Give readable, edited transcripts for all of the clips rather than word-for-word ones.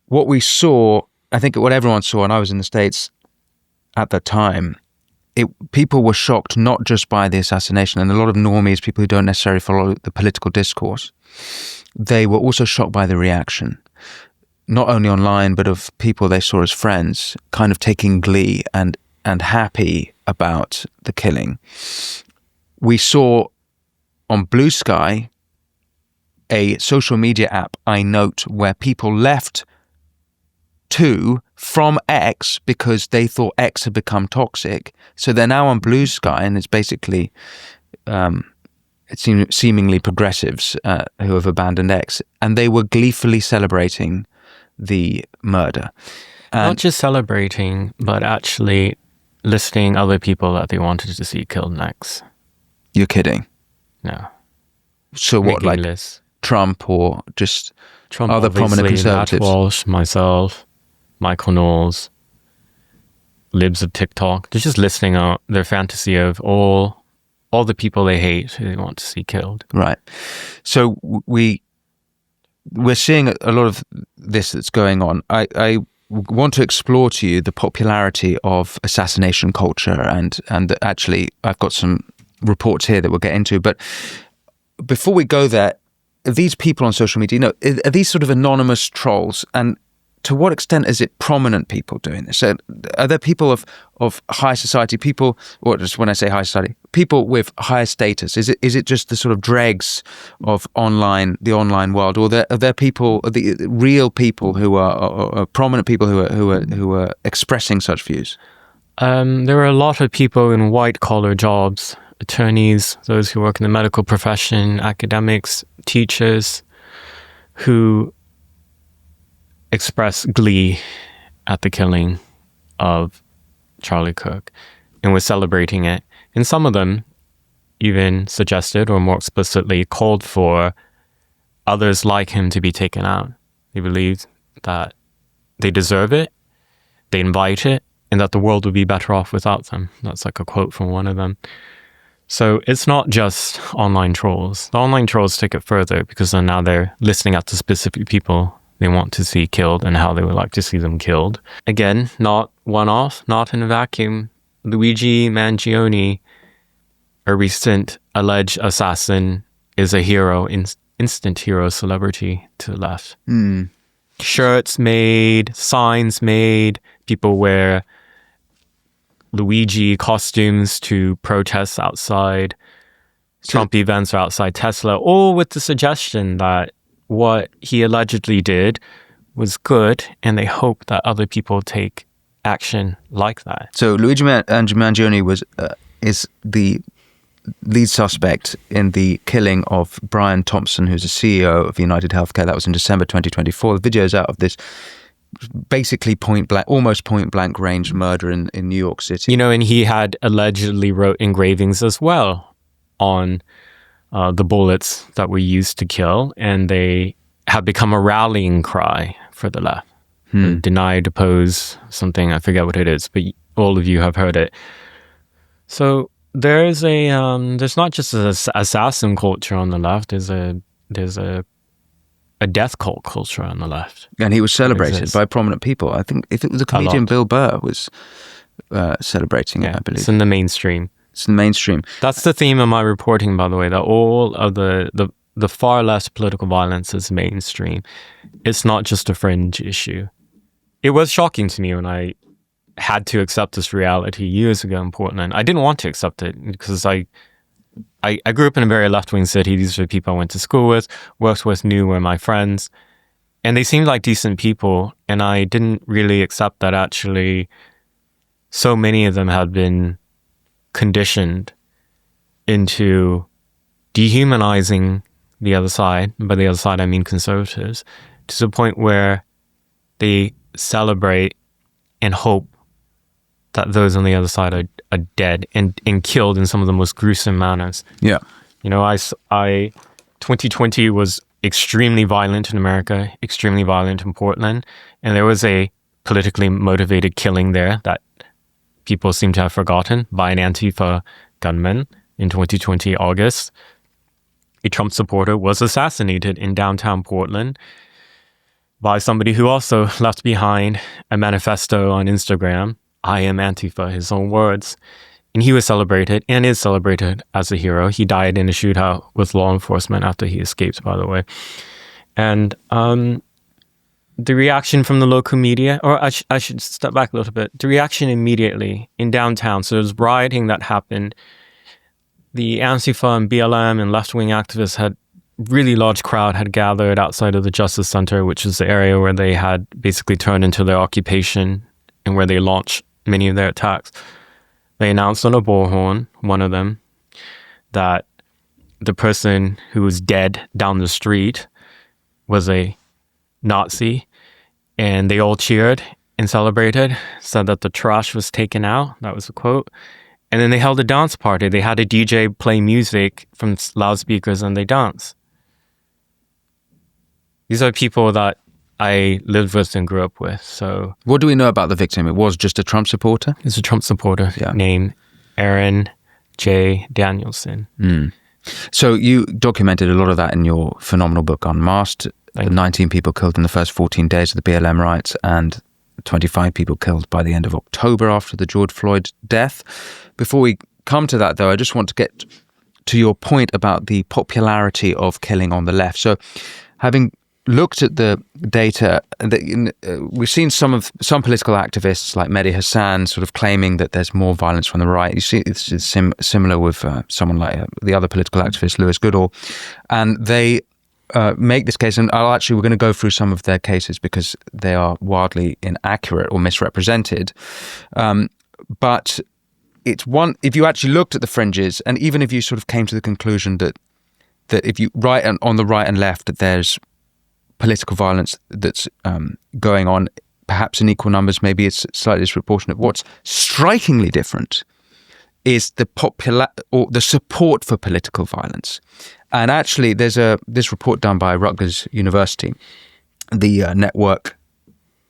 what we saw, I think what everyone saw, and I was in the States at that time, people were shocked not just by the assassination, and a lot of normies, people who don't necessarily follow the political discourse, they were also shocked by the reaction, not only online, but of people they saw as friends, kind of taking glee and happy about the killing. We saw on Blue Sky, a social media app, I note, where people left from X because they thought X had become toxic. So they're now on Blue Sky, and it's basically seemingly progressives who have abandoned X, and they were gleefully celebrating the murder. Not just celebrating, but actually listing other people that they wanted to see killed next. You're kidding? No. So what, Making like lists. Trump or just Trump, other prominent conservatives? Matt Walsh, myself, Michael Knowles, libs of TikTok. They're just listing out their fantasy of all the people they hate who they want to see killed. Right. So we're seeing a lot of this that's going on. I want to explore to you the popularity of assassination culture, and actually I've got some reports here that we'll get into. But before we go there, these people on social media, are these sort of anonymous trolls? And to what extent is it prominent people doing this? So are there people of high society, people, or just when I say high society, people with higher status? Is it just the sort of dregs of the online world, or are there people, the real people who are prominent people who are expressing such views? There are a lot of people in white collar jobs, attorneys, those who work in the medical profession, academics, teachers, who express glee at the killing of Charlie Kirk and was celebrating it. And some of them even suggested, or more explicitly called for, others like him to be taken out. They believed that they deserve it, they invite it, and that the world would be better off without them. That's like a quote from one of them. So it's not just online trolls. The online trolls take it further, because then now they're listing out the specific people they want to see killed and how they would like to see them killed. Again, not one-off, not in a vacuum. Luigi Mangione, a recent alleged assassin, is a hero, instant hero celebrity to the left. Shirts made, signs made, people wear Luigi costumes to protest outside Trump events or outside Tesla, all with the suggestion that what he allegedly did was good, and they hope that other people take action like that. So Luigi Mangione is the lead suspect in the killing of Brian Thompson, who's a CEO of United Healthcare. That was in December 2024. The video's out of this basically almost point blank range murder in New York City. And he had allegedly wrote engravings as well on the bullets that were used to kill, and they have become a rallying cry for the left. Deny, depose, something, I forget what it is, but all of you have heard it. So there's not just an assassin culture on the left, there's a death cult culture on the left. And he was celebrated by prominent people. I think if it was a comedian, Bill Burr was celebrating it, I believe. It's in the mainstream. It's in the mainstream. That's the theme of my reporting, by the way, that all of the far less political violence is mainstream. It's not just a fringe issue. It was shocking to me when I had to accept this reality years ago in Portland. I didn't want to accept it because I grew up in a very left-wing city. These are the people I went to school with, worked with, knew were my friends. And they seemed like decent people. And I didn't really accept that actually so many of them had been conditioned into dehumanizing the other side. And by the other side, I mean conservatives, to the point where they celebrate and hope that those on the other side are dead and killed in some of the most gruesome manners. Yeah. 2020 was extremely violent in America, extremely violent in Portland. And there was a politically motivated killing there that people seem to have forgotten by an Antifa gunman in 2020 August. A Trump supporter was assassinated in downtown Portland. by somebody who also left behind a manifesto on Instagram, I am Antifa, his own words. And he was celebrated and is celebrated as a hero. He died in a shootout with law enforcement after he escaped, by the way. And the reaction from the local media, or I should step back a little bit, the reaction immediately in downtown. So there's rioting that happened. The Antifa and BLM and left-wing activists had really large crowd had gathered outside of the Justice Center, which is the area where they had basically turned into their occupation and where they launched many of their attacks. They announced on a bullhorn, one of them, that the person who was dead down the street was a Nazi, and they all cheered and celebrated, said that the trash was taken out. That was a quote. And then they held a dance party. They had a DJ play music from loudspeakers and they danced. These are people that I lived with and grew up with. So, what do we know about the victim? It was just a Trump supporter? It's a Trump supporter named Aaron J. Danielson. So you documented a lot of that in your phenomenal book, Unmasked. 19 people killed in the first 14 days of the BLM riots and 25 people killed by the end of October after the George Floyd death. Before we come to that, though, I just want to get to your point about the popularity of killing on the left. So having looked at the data, we've seen some political activists like Mehdi Hassan sort of claiming that there's more violence from the right. You see, it's similar with someone like the other political activist, Lewis Goodall. And they make this case, and we're going to go through some of their cases because they are wildly inaccurate or misrepresented. But it's one, if you actually looked at the fringes, and even if you sort of came to the conclusion that if you on the right and left, that there's political violence that's going on, perhaps in equal numbers, maybe it's slightly disproportionate. What's strikingly different is the support for political violence. And actually, there's this report done by Rutgers University, the Network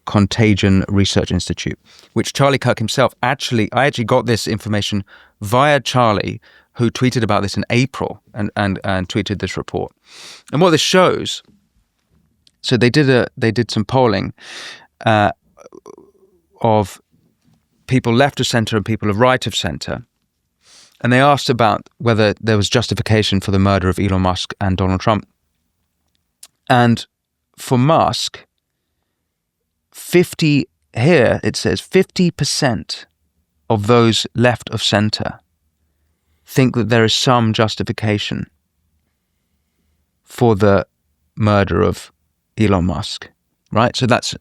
Contagion Research Institute, which Charlie Kirk himself I actually got this information via Charlie, who tweeted about this in April and tweeted this report. And what this shows, so they did some polling of people left of centre and people of right of centre. And they asked about whether there was justification for the murder of Elon Musk and Donald Trump. And for Musk, it says 50% of those left of centre think that there is some justification for the murder of Elon Musk, right? So that's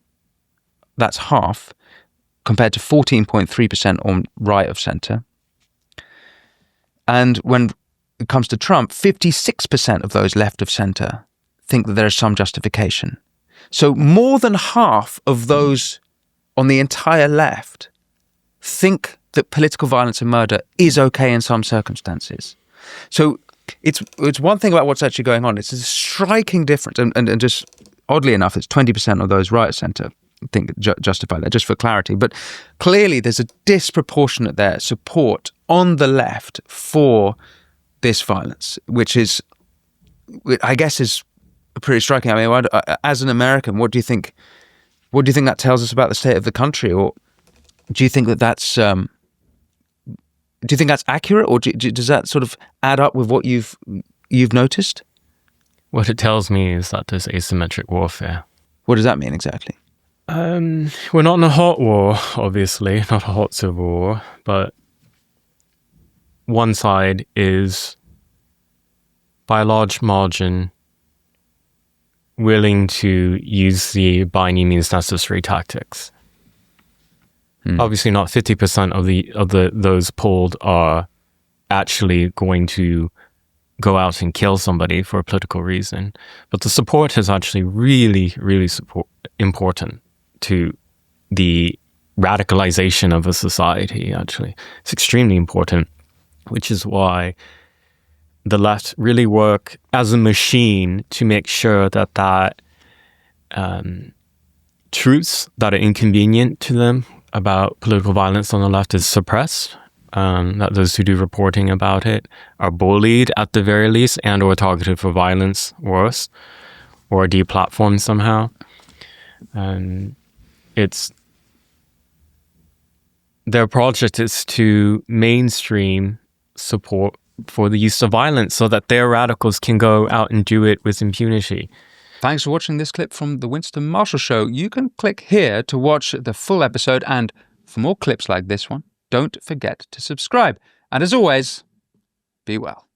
half compared to 14.3% on right of centre. And when it comes to Trump, 56% of those left of centre think that there is some justification. So more than half of those on the entire left think that political violence and murder is okay in some circumstances. So it's one thing about what's actually going on. It's a striking difference. And just oddly enough, it's 20% of those right of centre think justify that, just for clarity. But clearly there's a disproportionate support on the left for this violence, which is, I guess, is pretty striking. I mean, as an American, what do you think that tells us about the state of the country? Or do you think that's accurate, or does that sort of add up with what you've noticed? What it tells me is that there's asymmetric warfare. What does that mean exactly? We're not in a hot war, obviously, not a hot civil war, but one side is, by a large margin, willing to use the by any means necessary tactics. Obviously, not 50% of those polled are actually going to go out and kill somebody for a political reason, but the support is actually really, really important to the radicalization of a society. Actually, it's extremely important, which is why the left really work as a machine to make sure that truths that are inconvenient to them about political violence on the left is suppressed, that those who do reporting about it are bullied at the very least and or targeted for violence, worse, or deplatformed somehow. And their project is to mainstream support for the use of violence so that their radicals can go out and do it with impunity. Thanks for watching this clip from The Winston Marshall Show. You can click here to watch the full episode, and for more clips like this one, don't forget to subscribe. And as always, be well.